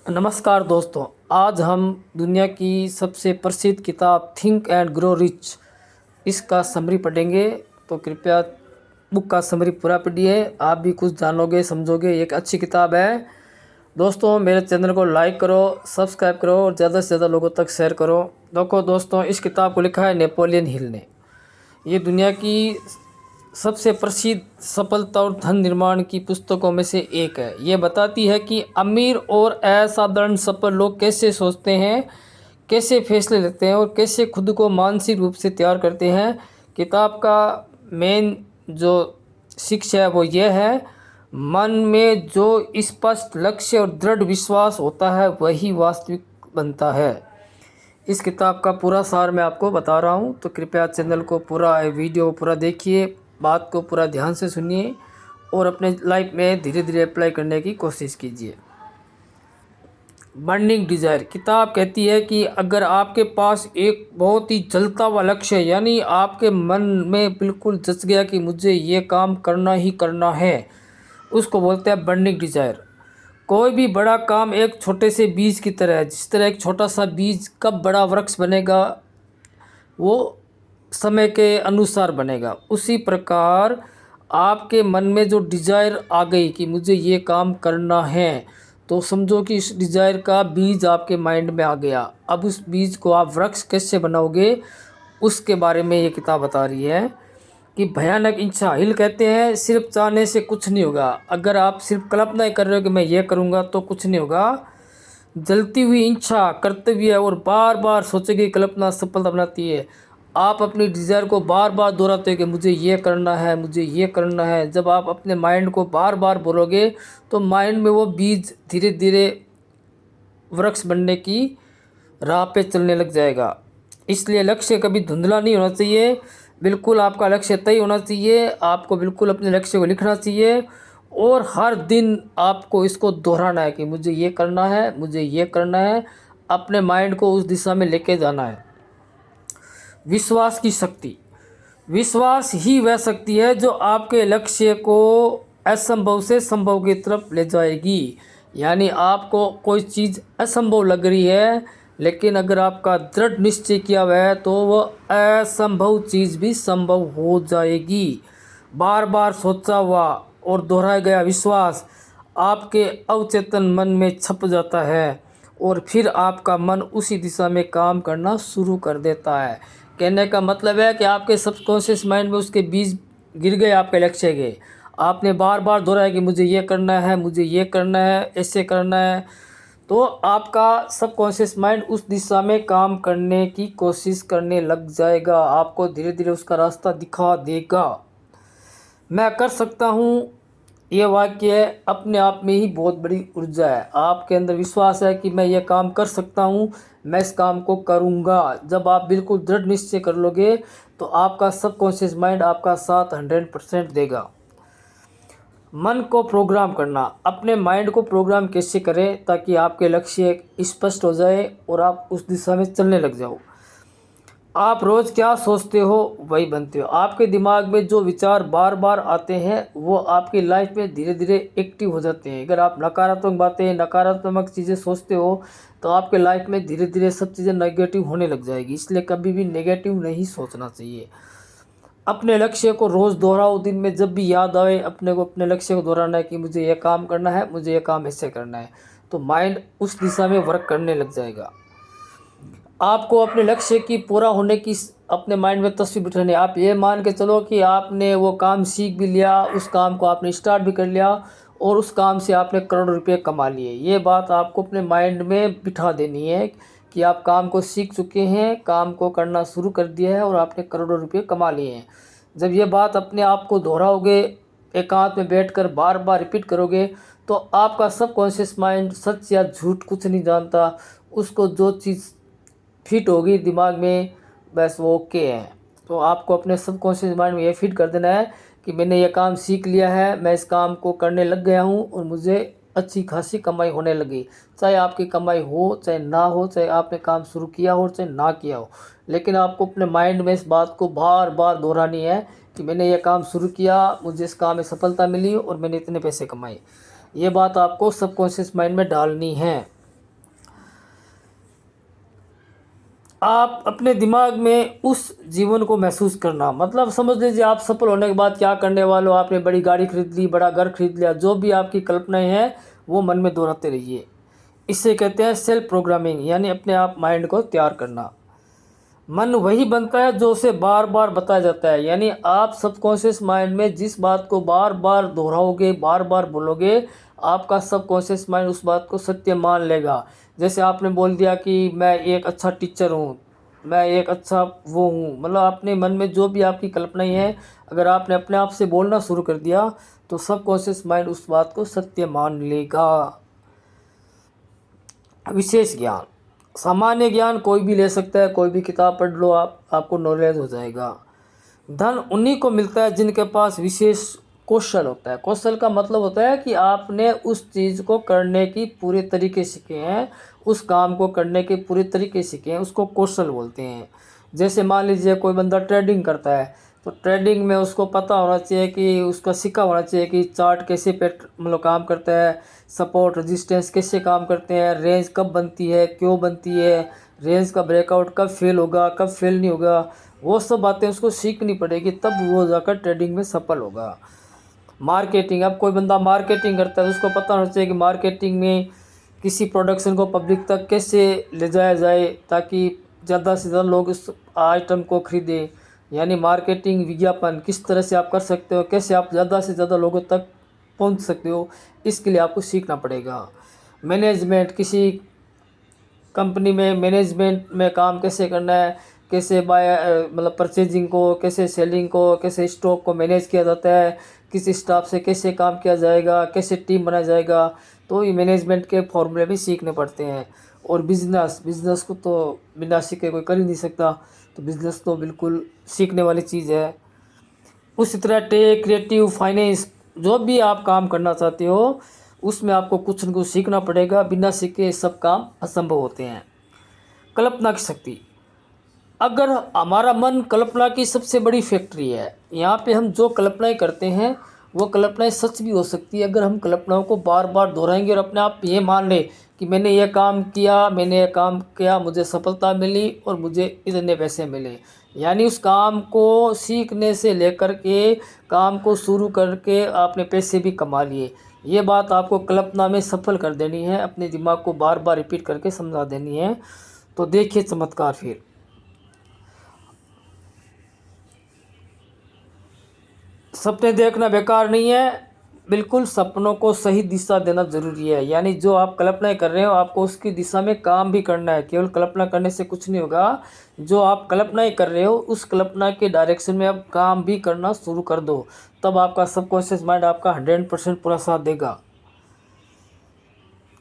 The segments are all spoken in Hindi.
नमस्कार दोस्तों, आज हम दुनिया की सबसे प्रसिद्ध किताब थिंक एंड ग्रो रिच इसका समरी पढ़ेंगे। तो कृपया बुक का समरी पूरा पढ़िए, आप भी कुछ जानोगे समझोगे। एक अच्छी किताब है। दोस्तों, मेरे चैनल को लाइक करो, सब्सक्राइब करो और ज़्यादा से ज़्यादा लोगों तक शेयर करो। देखो दोस्तों, इस किताब को लिखा है नेपोलियन हिल ने। ये दुनिया की सबसे प्रसिद्ध सफलता और धन निर्माण की पुस्तकों में से एक है। ये बताती है कि अमीर और असाधारण सफल लोग कैसे सोचते हैं, कैसे फैसले लेते हैं और कैसे खुद को मानसिक रूप से तैयार करते हैं। किताब का मेन जो शिक्षा है वो ये है, मन में जो स्पष्ट लक्ष्य और दृढ़ विश्वास होता है वही वास्तविक बनता है। इस किताब का पूरा सार मैं आपको बता रहा हूँ, तो कृपया चैनल को पूरा वीडियो पूरा देखिए, बात को पूरा ध्यान से सुनिए और अपने लाइफ में धीरे धीरे अप्लाई करने की कोशिश कीजिए। बर्निंग डिज़ायर किताब कहती है कि अगर आपके पास एक बहुत ही जलता हुआ लक्ष्य है, यानी आपके मन में बिल्कुल जच गया कि मुझे ये काम करना ही करना है, उसको बोलते हैं बर्निंग डिज़ायर। कोई भी बड़ा काम एक छोटे से बीज की तरह है। जिस तरह एक छोटा सा बीज कब बड़ा वृक्ष बनेगा, वो समय के अनुसार बनेगा। उसी प्रकार आपके मन में जो डिज़ायर आ गई कि मुझे ये काम करना है, तो समझो कि इस डिज़ायर का बीज आपके माइंड में आ गया। अब उस बीज को आप वृक्ष कैसे बनाओगे, उसके बारे में ये किताब बता रही है कि भयानक इच्छा। हिल कहते हैं सिर्फ चाहने से कुछ नहीं होगा। अगर आप सिर्फ कल्पना ही कर रहे हो कि मैं ये करूँगा तो कुछ नहीं होगा। जलती हुई इच्छा, कर्तव्य और बार बार सोचेगी कल्पना सफलता बनाती है। आप अपनी डिज़ायर को बार बार दोहराते हो कि मुझे ये करना है, मुझे ये करना है। जब आप अपने माइंड को बार बार बोलोगे तो माइंड में वो बीज धीरे धीरे वृक्ष बनने की राह पे चलने लग जाएगा। इसलिए लक्ष्य कभी धुंधला नहीं होना चाहिए। बिल्कुल आपका लक्ष्य तय होना चाहिए। आपको बिल्कुल अपने लक्ष्य को लिखना चाहिए और हर दिन आपको इसको दोहराना है कि मुझे ये करना है, मुझे ये करना है। अपने माइंड को उस दिशा में लेके जाना है। विश्वास की शक्ति। विश्वास ही वह शक्ति है जो आपके लक्ष्य को असंभव से संभव की तरफ ले जाएगी। यानी आपको कोई चीज़ असंभव लग रही है, लेकिन अगर आपका दृढ़ निश्चय किया हुआ है तो वह असंभव चीज़ भी संभव हो जाएगी। बार बार सोचा हुआ और दोहराया गया विश्वास आपके अवचेतन मन में छप जाता है और फिर आपका मन उसी दिशा में काम करना शुरू कर देता है। कहने का मतलब है कि आपके सबकॉन्शियस माइंड में उसके बीज गिर गए, आपके लक्ष्य के। आपने बार बार दोहराया कि मुझे ये करना है, मुझे ये करना है, ऐसे करना है, तो आपका सबकॉन्शियस माइंड उस दिशा में काम करने की कोशिश करने लग जाएगा। आपको धीरे धीरे उसका रास्ता दिखा देगा। मैं कर सकता हूँ, ये वाक्य अपने आप में ही बहुत बड़ी ऊर्जा है। आपके अंदर विश्वास है कि मैं ये काम कर सकता हूँ, मैं इस काम को करूँगा। जब आप बिल्कुल दृढ़ निश्चय कर लोगे तो आपका सबकॉन्शियस माइंड आपका साथ 100% देगा। मन को प्रोग्राम करना। अपने माइंड को प्रोग्राम कैसे करें ताकि आपके लक्ष्य स्पष्ट हो जाए और आप उस दिशा में चलने लग जाओ। आप रोज़ क्या सोचते हो वही बनते हो। आपके दिमाग में जो विचार बार बार आते हैं वो आपकी लाइफ में धीरे धीरे एक्टिव हो जाते हैं। अगर आप नकारात्मक बातें, नकारात्मक चीज़ें सोचते हो तो आपके लाइफ में धीरे धीरे सब चीज़ें नेगेटिव होने लग जाएगी। इसलिए कभी भी नेगेटिव नहीं सोचना चाहिए। अपने लक्ष्य को रोज़ दोहराओ। दिन में जब भी याद आए अपने को अपने लक्ष्य को दोहराना है कि मुझे यह काम करना है, मुझे यह काम ऐसे करना है, तो माइंड उस दिशा में वर्क करने लग जाएगा। आपको अपने लक्ष्य की पूरा होने की अपने माइंड में तस्वीर बिठानी है। आप ये मान के चलो कि आपने वो काम सीख भी लिया, उस काम को आपने स्टार्ट भी कर लिया और उस काम से आपने करोड़ों रुपए कमा लिए। ये बात आपको अपने माइंड में बिठा देनी है कि आप काम को सीख चुके हैं, काम को करना शुरू कर दिया है और आपने करोड़ों रुपए कमा लिए हैं। जब ये बात अपने आप को दोहराओगे, एकांत में बैठकर बार बार रिपीट करोगे, तो आपका सबकॉन्शियस माइंड सच या झूठ कुछ नहीं जानता। उसको जो चीज़ फिट होगी दिमाग में, बस वो ओके है। तो आपको अपने सबकॉन्शियस माइंड में ये फिट कर देना है कि मैंने ये काम सीख लिया है, मैं इस काम को करने लग गया हूँ और मुझे अच्छी खासी कमाई होने लगी। चाहे आपकी कमाई हो चाहे ना हो, चाहे आपने काम शुरू किया हो चाहे ना किया हो, लेकिन आपको अपने माइंड में इस बात को बार बार दोहरानी है कि मैंने ये काम शुरू किया, मुझे इस काम में सफलता मिली और मैंने इतने पैसे कमाए। ये बात आपको सबकॉन्शियस माइंड में डालनी है। आप अपने दिमाग में उस जीवन को महसूस करना, मतलब समझ लीजिए आप सफल होने के बाद क्या करने वाले हो, आपने बड़ी गाड़ी खरीद ली, बड़ा घर खरीद लिया, जो भी आपकी कल्पनाएं हैं वो मन में दोहराते रहिए। इसे कहते हैं सेल्फ प्रोग्रामिंग, यानी अपने आप माइंड को तैयार करना। मन वही बनता है जो उसे बार बार बताया जाता है, यानी आप सबकॉन्शियस माइंड में जिस बात को बार बार दोहराओगे, बार बार बोलोगे, आपका सबकॉन्शियस माइंड उस बात को सत्य मान लेगा। जैसे आपने बोल दिया कि मैं एक अच्छा टीचर हूँ, मैं एक अच्छा वो हूँ, मतलब अपने मन में जो भी आपकी कल्पनाएं हैं, अगर आपने अपने आप से बोलना शुरू कर दिया तो सबकॉन्शियस माइंड उस बात को सत्य मान लेगा। विशेष ज्ञान, सामान्य ज्ञान कोई भी ले सकता है, कोई भी किताब पढ़ लो आप, आपको नॉलेज हो जाएगा। धन उन्हीं को मिलता है जिनके पास विशेष कौशल होता है। कौशल का मतलब होता है कि आपने उस चीज़ को करने की पूरे तरीके सीखे हैं, उस काम को करने के पूरे तरीके सीखे हैं, उसको कौशल बोलते हैं। जैसे मान लीजिए कोई बंदा ट्रेडिंग करता है, तो ट्रेडिंग में उसको पता होना चाहिए कि उसका सीखा होना चाहिए कि चार्ट कैसे मतलब काम करता है, सपोर्ट रेजिस्टेंस कैसे काम करते हैं, रेंज कब बनती है, क्यों बनती है, रेंज का ब्रेकआउट कब फेल होगा, कब फेल नहीं होगा, वो सब बातें उसको सीखनी पड़ेगी, तब वो जाकर ट्रेडिंग में सफल होगा। मार्केटिंग, अब कोई बंदा मार्केटिंग करता है, उसको पता होना चाहिए कि मार्केटिंग में किसी प्रोडक्शन को पब्लिक तक कैसे ले जाया जाए ताकि ज़्यादा से ज़्यादा लोग उस आइटम को खरीदें। यानी मार्केटिंग विज्ञापन किस तरह से आप कर सकते हो, कैसे आप ज़्यादा से ज़्यादा लोगों तक पहुंच सकते हो, इसके लिए आपको सीखना पड़ेगा। मैनेजमेंट, किसी कंपनी में मैनेजमेंट में काम कैसे करना है, कैसे मतलब परचेजिंग को, कैसे सेलिंग को, कैसे स्टॉक को मैनेज किया जाता है, किस स्टाफ से कैसे काम किया जाएगा, कैसे टीम बनाया जाएगा, तो ये मैनेजमेंट के फॉर्मूले भी सीखने पड़ते हैं। और बिज़नेस को तो बिना सीखे कोई कर ही नहीं सकता, तो बिज़नेस तो बिल्कुल सीखने वाली चीज़ है। उसी तरह टेक, क्रिएटिव, फाइनेंस, जो भी आप काम करना चाहते हो उसमें आपको कुछ न कुछ सीखना पड़ेगा, बिना सीखे सब काम असंभव होते हैं। कल्पना की शक्ति, अगर हमारा मन कल्पना की सबसे बड़ी फैक्ट्री है, यहाँ पे हम जो कल्पनाएं करते हैं वो कल्पनाएं सच भी हो सकती है अगर हम कल्पनाओं को बार बार दोहराएंगे और अपने आप ये मान लें कि मैंने ये काम किया, मैंने ये काम किया, मुझे सफलता मिली और मुझे इतने पैसे मिले। यानी उस काम को सीखने से लेकर के काम को शुरू करके आपने पैसे भी कमा लिए। ये बात आपको कल्पना में सफल कर देनी है, अपने दिमाग को बार बार रिपीट करके समझा देनी है। तो देखिए चमत्कार फिर। सपने देखना बेकार नहीं है, बिल्कुल सपनों को सही दिशा देना ज़रूरी है। यानी जो आप कल्पनाएं कर रहे हो आपको उसकी दिशा में काम भी करना है, केवल कल्पना करने से कुछ नहीं होगा। जो आप कल्पनाएं कर रहे हो उस कल्पना के डायरेक्शन में आप काम भी करना शुरू कर दो, तब आपका सबकॉन्शियस माइंड आपका 100% पूरा साथ देगा।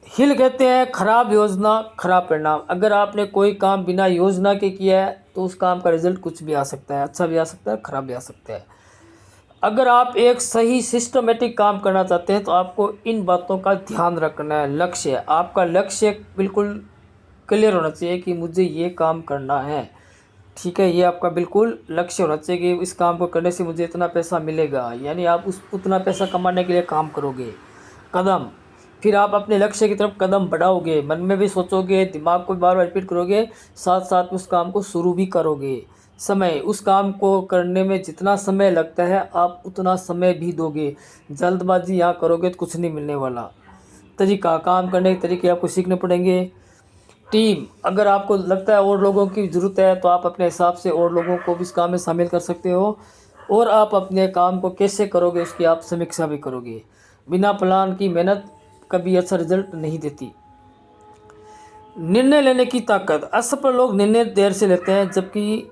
हिल कहते हैं खराब योजना खराब परिणाम। अगर आपने कोई काम बिना योजना के किया है तो उस काम का रिजल्ट कुछ भी आ सकता है, अच्छा भी आ सकता है, खराब भी आ सकता है। अगर आप एक सही सिस्टमेटिक काम करना चाहते हैं तो आपको इन बातों का ध्यान रखना है। लक्ष्य, आपका लक्ष्य बिल्कुल क्लियर होना चाहिए कि मुझे ये काम करना है, ठीक है, ये आपका बिल्कुल लक्ष्य होना चाहिए कि इस काम को करने से मुझे इतना पैसा मिलेगा, यानी आप उस उतना पैसा कमाने के लिए काम करोगे। कदम, फिर आप अपने लक्ष्य की तरफ कदम बढ़ाओगे, मन में भी सोचोगे, दिमाग को बार बार रिपीट करोगे, साथ साथ में उस काम को शुरू भी करोगे। समय, उस काम को करने में जितना समय लगता है आप उतना समय भी दोगे, जल्दबाजी यहाँ करोगे तो कुछ नहीं मिलने वाला। तरीका, काम करने के तरीके आपको सीखने पड़ेंगे। टीम, अगर आपको लगता है और लोगों की ज़रूरत है तो आप अपने हिसाब से और लोगों को भी इस काम में शामिल कर सकते हो, और आप अपने काम को कैसे करोगे उसकी आप समीक्षा भी करोगे। बिना प्लान की मेहनत कभी अच्छा रिजल्ट नहीं देती। निर्णय लेने की ताकत, असफल लोग निर्णय देर से लेते हैं जबकि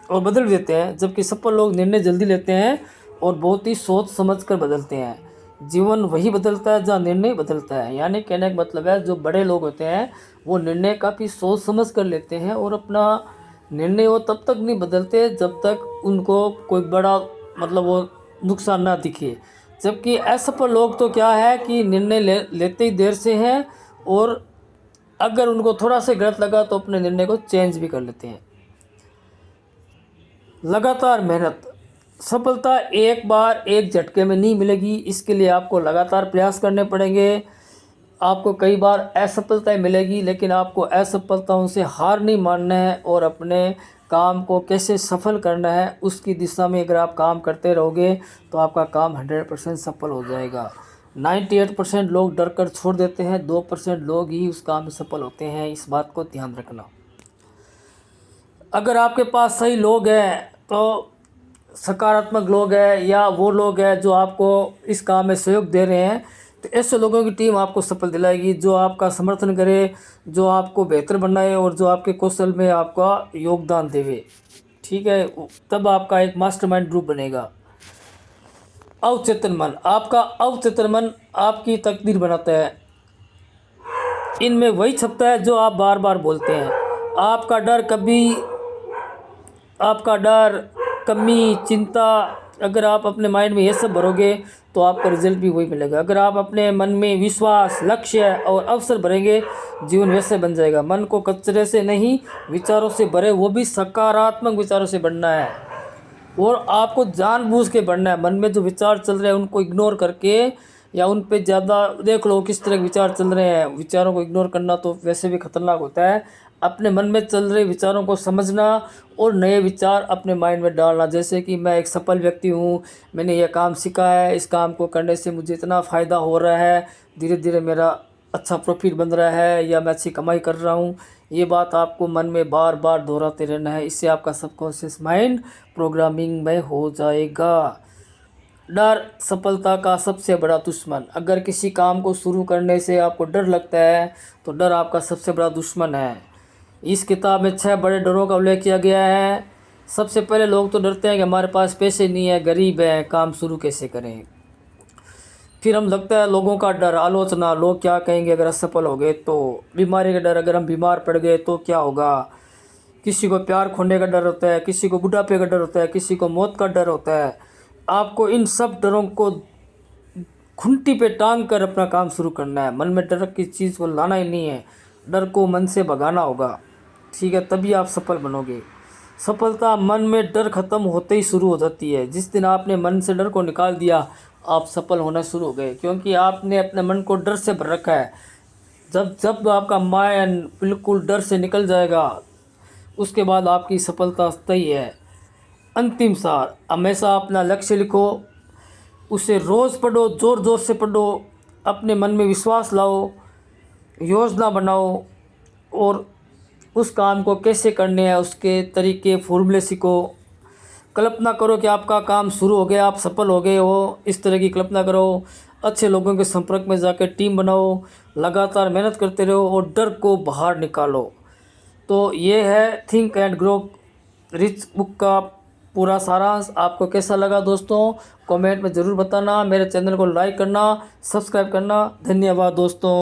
और बदल देते हैं, जबकि सफल लोग निर्णय जल्दी लेते हैं और बहुत ही सोच समझ कर बदलते हैं। जीवन वही बदलता है जहाँ निर्णय बदलता है। यानी कहने का मतलब है जो बड़े लोग होते हैं वो निर्णय काफ़ी सोच समझ कर लेते हैं और अपना निर्णय वो तब तक नहीं बदलते जब तक उनको कोई बड़ा मतलब वो नुकसान ना दिखे। जबकि असफल लोग तो क्या है कि निर्णय लेते ही देर से हैं, और अगर उनको थोड़ा सा गलत लगा तो अपने निर्णय को चेंज भी कर लेते हैं। लगातार मेहनत, सफलता एक बार एक झटके में नहीं मिलेगी, इसके लिए आपको लगातार प्रयास करने पड़ेंगे। आपको कई बार असफलताएं मिलेगी, लेकिन आपको असफलताओं से हार नहीं मानना है और अपने काम को कैसे सफल करना है उसकी दिशा में अगर आप काम करते रहोगे तो आपका काम 100% सफल हो जाएगा। 98% लोग डर कर छोड़ देते हैं, 2% लोग ही उस काम में सफल होते हैं, इस बात को ध्यान रखना। अगर आपके पास सही लोग हैं तो सकारात्मक लोग हैं या वो लोग हैं जो आपको इस काम में सहयोग दे रहे हैं, तो ऐसे लोगों की टीम आपको सफल दिलाएगी, जो आपका समर्थन करे, जो आपको बेहतर बनाए और जो आपके कौशल में आपका योगदान देवे। ठीक है, तब आपका एक मास्टरमाइंड ग्रुप बनेगा। अवचेतन मन, आपका अवचेतन मन आपकी तकदीर बनाता है। इनमें वही छपता है जो आप बार बार बोलते हैं। आपका डर, कमी, चिंता, अगर आप अपने माइंड में ये सब भरोगे तो आपका रिजल्ट भी वही मिलेगा। अगर आप अपने मन में विश्वास, लक्ष्य और अवसर भरेंगे, जीवन वैसे बन जाएगा। मन को कचरे से नहीं, विचारों से भरे, वो भी सकारात्मक विचारों से बढ़ना है। और आपको जानबूझ के बढ़ना है। मन में जो विचार चल रहे हैं उनको इग्नोर करके, या उन पे ज़्यादा देख लो किस तरह के विचार चल रहे हैं। विचारों को इग्नोर करना तो वैसे भी खतरनाक होता है। अपने मन में चल रहे विचारों को समझना और नए विचार अपने माइंड में डालना। जैसे कि मैं एक सफल व्यक्ति हूँ, मैंने यह काम सीखा है, इस काम को करने से मुझे इतना फ़ायदा हो रहा है, धीरे धीरे मेरा अच्छा प्रॉफिट बन रहा है, या मैं अच्छी कमाई कर रहा हूँ। ये बात आपको मन में बार बार दोहराते रहना है। इससे आपका सबकॉन्शियस माइंड प्रोग्रामिंग में हो जाएगा। डर सफलता का सबसे बड़ा दुश्मन। अगर किसी काम को शुरू करने से आपको डर लगता है तो डर आपका सबसे बड़ा दुश्मन है। इस किताब में 6 बड़े डरों का उल्लेख किया गया है। सबसे पहले लोग तो डरते हैं कि हमारे पास पैसे नहीं है, गरीब है, काम शुरू कैसे करें। फिर हम लगता है लोगों का डर, आलोचना, लोग क्या कहेंगे अगर असफल हो गए तो। बीमारी का डर, अगर हम बीमार पड़ गए तो क्या होगा। किसी को प्यार खोने का डर होता है, किसी को बुढ़ापे का डर होता है, किसी को मौत का डर होता है। आपको इन सब डरों को खूंटी पे टांग कर अपना काम शुरू करना है। मन में डर की चीज़ को लाना ही नहीं है, डर को मन से भगाना होगा। ठीक है, तभी आप सफल बनोगे। सफलता मन में डर खत्म होते ही शुरू हो जाती है। जिस दिन आपने मन से डर को निकाल दिया, आप सफल होना शुरू हो गए, क्योंकि आपने अपने मन को डर से भर रखा है। जब जब आपका माइंड बिल्कुल डर से निकल जाएगा, उसके बाद आपकी सफलता तय है। अंतिम सार, हमेशा अपना लक्ष्य लिखो, उसे रोज़ पढ़ो, ज़ोर ज़ोर से पढ़ो, अपने मन में विश्वास लाओ, योजना बनाओ और उस काम को कैसे करने हैं उसके तरीके, फॉर्मूले सीखो। कल्पना करो कि आपका काम शुरू हो गया, आप सफल हो गए हो, इस तरह की कल्पना करो। अच्छे लोगों के संपर्क में जाकर टीम बनाओ, लगातार मेहनत करते रहो और डर को बाहर निकालो। तो ये है think and grow rich book का पूरा सारांश। आपको कैसा लगा दोस्तों, कमेंट में ज़रूर बताना। मेरे चैनल को लाइक करना, सब्सक्राइब करना। धन्यवाद दोस्तों।